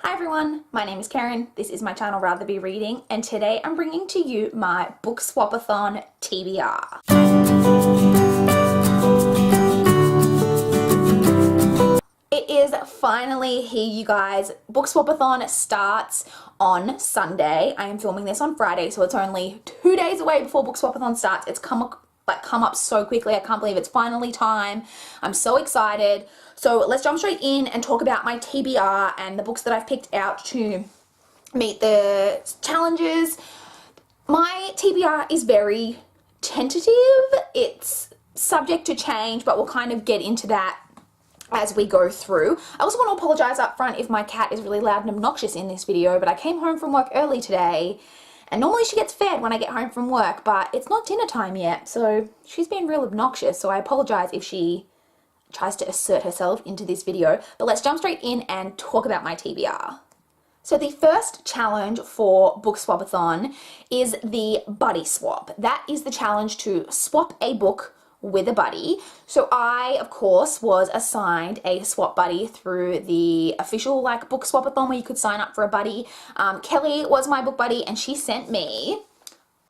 Hi everyone, my name is Karen, this is my channel RatherBeReading, and today I'm bringing to you my BookSwapAthon TBR. It is finally here, you guys. BookSwapAthon starts on Sunday. I am filming this on Friday, so it's only 2 days away before BookSwapAthon starts. It's come up so quickly. I can't believe it's finally time. I'm so excited. So let's jump straight in and talk about my TBR and the books that I've picked out to meet the challenges. My TBR is very tentative. It's subject to change, but we'll kind of get into that as we go through. I also want to apologize up front if my cat is really loud and obnoxious in this video, but I came home from work early today, and normally she gets fed when I get home from work, but it's not dinner time yet, so she's been real obnoxious, so I apologize if she tries to assert herself into this video. But let's jump straight in and talk about my TBR. So the first challenge for BookSwapAthon is the buddy swap. That is the challenge to swap a book with a buddy. So I, of course, was assigned a swap buddy through the official BookSwapAthon where you could sign up for a buddy. Kelly was my book buddy, and she sent me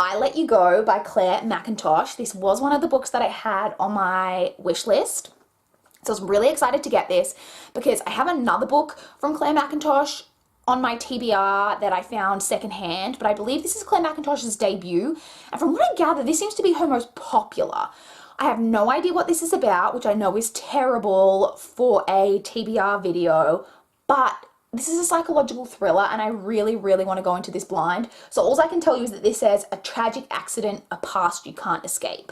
I Let You Go by Claire McIntosh. This was one of the books that I had on my wish list. So I was really excited to get this because I have another book from Claire McIntosh on my TBR that I found secondhand, but I believe this is Claire McIntosh's debut, and from what I gather, this seems to be her most popular. I have no idea what this is about, which I know is terrible for a TBR video, but this is a psychological thriller, and I really, really want to go into this blind. So all I can tell you is that this says, a tragic accident, a past you can't escape.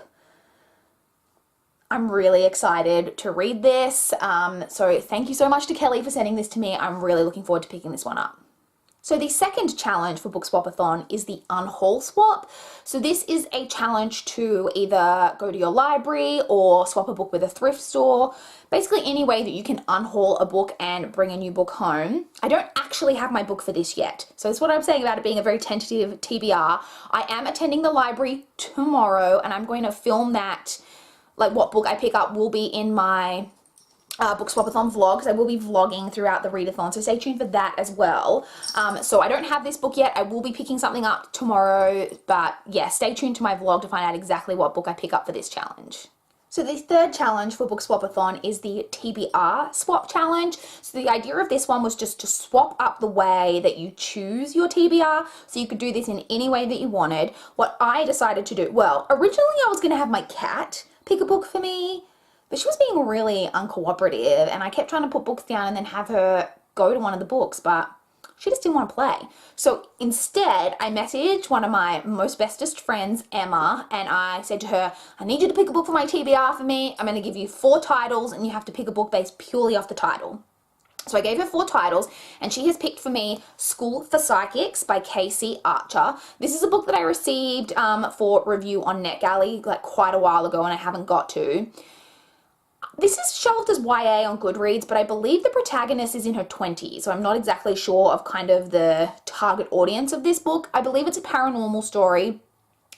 I'm really excited to read this, so thank you so much to Kelly for sending this to me. I'm really looking forward to picking this one up. So the second challenge for BookSwapAthon is the UNHAUL swap. So this is a challenge to either go to your library or swap a book with a thrift store. Basically any way that you can unhaul a book and bring a new book home. I don't actually have my book for this yet. So that's what I'm saying about it being a very tentative TBR. I am attending the library tomorrow, and I'm going to film that. What book I pick up will be in my BookSwapAthon vlog, because I will be vlogging throughout the readathon, so stay tuned for that as well. So I don't have this book yet. I will be picking something up tomorrow, but yeah, stay tuned to my vlog to find out exactly what book I pick up for this challenge. So the third challenge for BookSwapAthon is the TBR swap challenge. So the idea of this one was just to swap up the way that you choose your TBR, so you could do this in any way that you wanted. What I decided to do, well, originally I was going to have my cat pick a book for me, but she was being really uncooperative, and I kept trying to put books down and then have her go to one of the books, but she just didn't want to play. So instead, I messaged one of my most bestest friends, Emma, and I said to her, I need you to pick a book for my TBR for me. I'm going to give you 4 titles, and you have to pick a book based purely off the title. So I gave her 4 titles, and she has picked for me School for Psychics by Casey Archer. This is a book that I received for review on NetGalley quite a while ago, and I haven't got to. This is shelved as YA on Goodreads, but I believe the protagonist is in her 20s, so I'm not exactly sure of kind of the target audience of this book. I believe it's a paranormal story,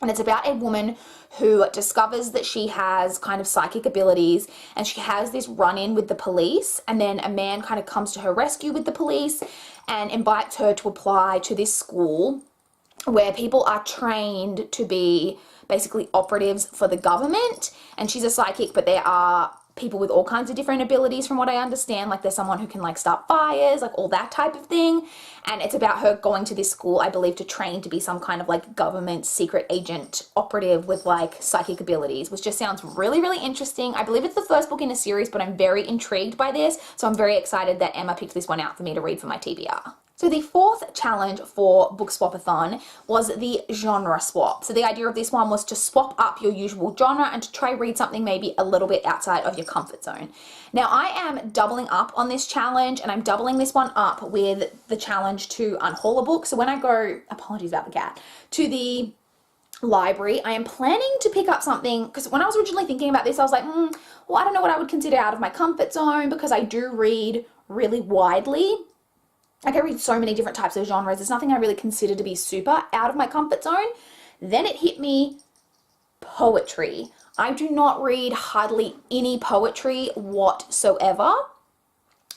and it's about a woman who discovers that she has kind of psychic abilities, and she has this run-in with the police, and then a man kind of comes to her rescue with the police and invites her to apply to this school where people are trained to be basically operatives for the government. And she's a psychic, but there are people with all kinds of different abilities from what I understand. There's someone who can start fires, all that type of thing. And it's about her going to this school, I believe, to train to be some kind of government secret agent operative with psychic abilities, which just sounds really, really interesting. I believe it's the first book in a series, but I'm very intrigued by this. So I'm very excited that Emma picked this one out for me to read for my TBR. So the fourth challenge for BookSwapAthon was the genre swap. So the idea of this one was to swap up your usual genre and to try read something maybe a little bit outside of your comfort zone. Now I am doubling up on this challenge, and I'm doubling this one up with the challenge to unhaul a book. So when I go, apologies about the cat, to the library, I am planning to pick up something, because when I was originally thinking about this, I was like, well, I don't know what I would consider out of my comfort zone, because I do read really widely. I read so many different types of genres. There's nothing I really consider to be super out of my comfort zone. Then it hit me, poetry. I do not read hardly any poetry whatsoever.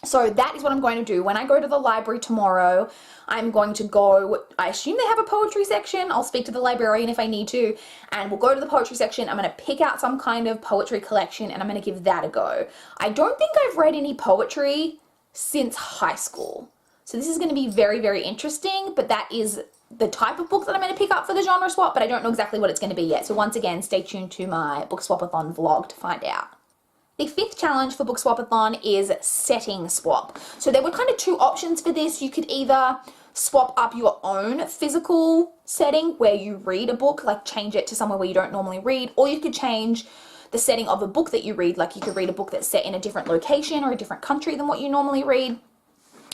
So that is what I'm going to do. When I go to the library tomorrow, I'm going to go, I assume they have a poetry section. I'll speak to the librarian if I need to, and we'll go to the poetry section. I'm going to pick out some kind of poetry collection and I'm going to give that a go. I don't think I've read any poetry since high school. So this is going to be very, very interesting, but that is the type of book that I'm going to pick up for the genre swap, but I don't know exactly what it's going to be yet. So once again, stay tuned to my BookSwapAthon vlog to find out. The fifth challenge for BookSwapAthon is setting swap. So there were kind of two options for this. You could either swap up your own physical setting where you read a book, like change it to somewhere where you don't normally read, or you could change the setting of a book that you read, like you could read a book that's set in a different location or a different country than what you normally read.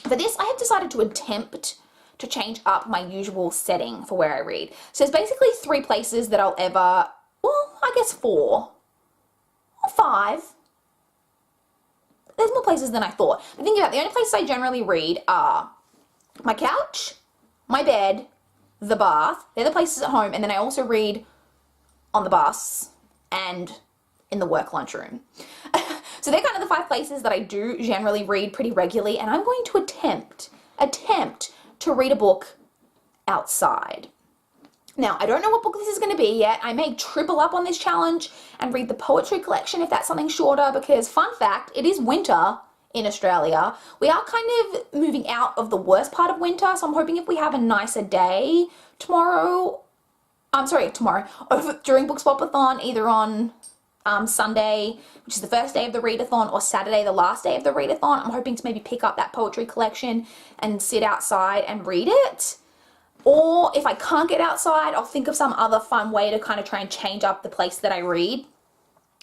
For this, I have decided to attempt to change up my usual setting for where I read. So there's basically 3 places that I'll ever, well, I guess 4 or 5. There's more places than I thought. But think about it, the only places I generally read are my couch, my bed, the bath. They're the places at home. And then I also read on the bus and in the work lunchroom. So they're kind of the 5 places that I do generally read pretty regularly. And I'm going to attempt to read a book outside. Now, I don't know what book this is going to be yet. I may triple up on this challenge and read the poetry collection if that's something shorter, because fun fact, it is winter in Australia. We are kind of moving out of the worst part of winter, so I'm hoping if we have a nicer day tomorrow, during BookSwapAthon, either on Sunday, which is the first day of the readathon, or Saturday, the last day of the readathon, I'm hoping to maybe pick up that poetry collection and sit outside and read it. Or if I can't get outside, I'll think of some other fun way to kind of try and change up the place that I read.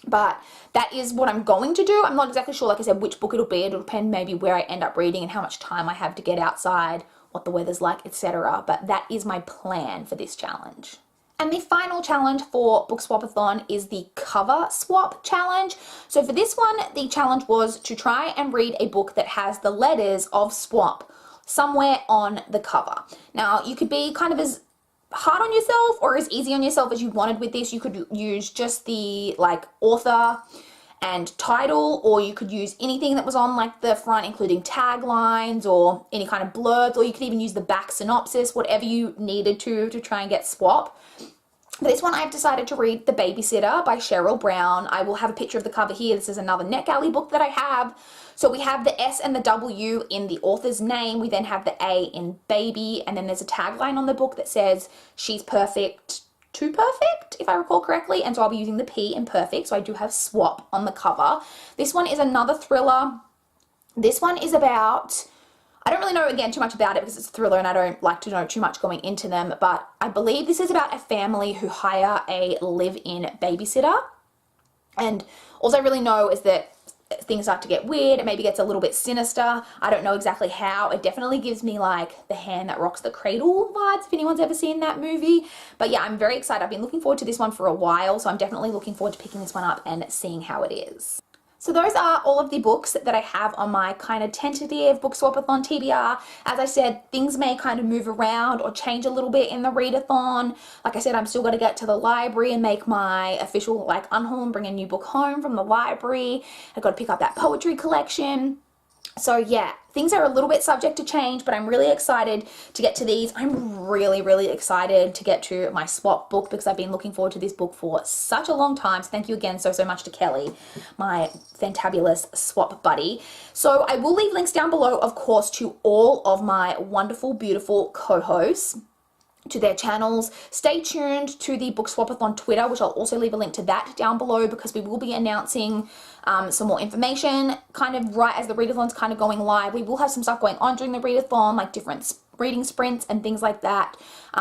But that is what I'm going to do. I'm not exactly sure, like I said, which book it'll be. It'll depend maybe where I end up reading and how much time I have to get outside, what the weather's like, etc. But that is my plan for this challenge. And the final challenge for BookSwapAthon is the cover swap challenge. So for this one, the challenge was to try and read a book that has the letters of swap somewhere on the cover. Now, you could be kind of as hard on yourself or as easy on yourself as you wanted with this. You could use just the like author and title, or you could use anything that was on like the front, including taglines or any kind of blurbs, or you could even use the back synopsis, whatever you needed to try and get swap. For this one, I've decided to read The Babysitter by Cheryl Brown. I will have a picture of the cover here. This is another NetGalley book that I have. So we have the S and the W in the author's name. We then have the A in baby, and then there's a tagline on the book that says, "She's perfect, too perfect," if I recall correctly. And so I'll be using the P in perfect. So I do have swap on the cover. This one is another thriller. This one is about, I don't really know, again, too much about it because it's a thriller and I don't like to know too much going into them, but I believe this is about a family who hire a live-in babysitter. And all I really know is that things start to get weird. It maybe gets a little bit sinister. I don't know exactly how. It definitely gives me like The Hand That Rocks the Cradle vibes, if anyone's ever seen that movie. But yeah, I'm very excited. I've been looking forward to this one for a while, so I'm definitely looking forward to picking this one up and seeing how it is. So those are all of the books that I have on my kind of tentative BookSwapAthon TBR. As I said, things may kind of move around or change a little bit in the readathon. Like I said, I'm still got to get to the library and make my official like unhaul and bring a new book home from the library. I've got to pick up that poetry collection. So yeah, things are a little bit subject to change, but I'm really excited to get to these. I'm really, really excited to get to my swap book because I've been looking forward to this book for such a long time. So thank you again so much to Kelly, my fantabulous swap buddy. So I will leave links down below, of course, to all of my wonderful, beautiful co-hosts, to their channels. Stay tuned to the BookSwapAthon Twitter, which I'll also leave a link to that down below because we will be announcing some more information kind of right as the readathon's kind of going live. We will have some stuff going on during the readathon, like different reading sprints and things like that.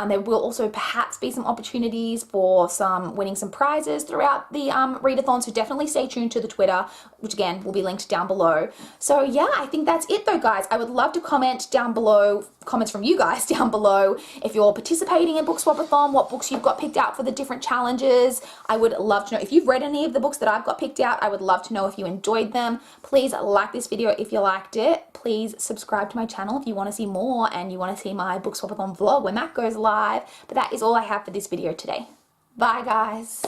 There will also perhaps be some opportunities for winning some prizes throughout the readathon, so definitely stay tuned to the Twitter, which again will be linked down below. So yeah, I think that's it though, guys. I would love to comment down below, comments from you guys down below, if you're participating in BookSwapAthon, what books you've got picked out for the different challenges. I would love to know if you've read any of the books that I've got picked out. I would love to know if you enjoyed them. Please like this video if you liked it. Please subscribe to my channel if you want to see more and you want to see my BookSwapAthon vlog when that goes live. But that is all I have for this video today. Bye, guys.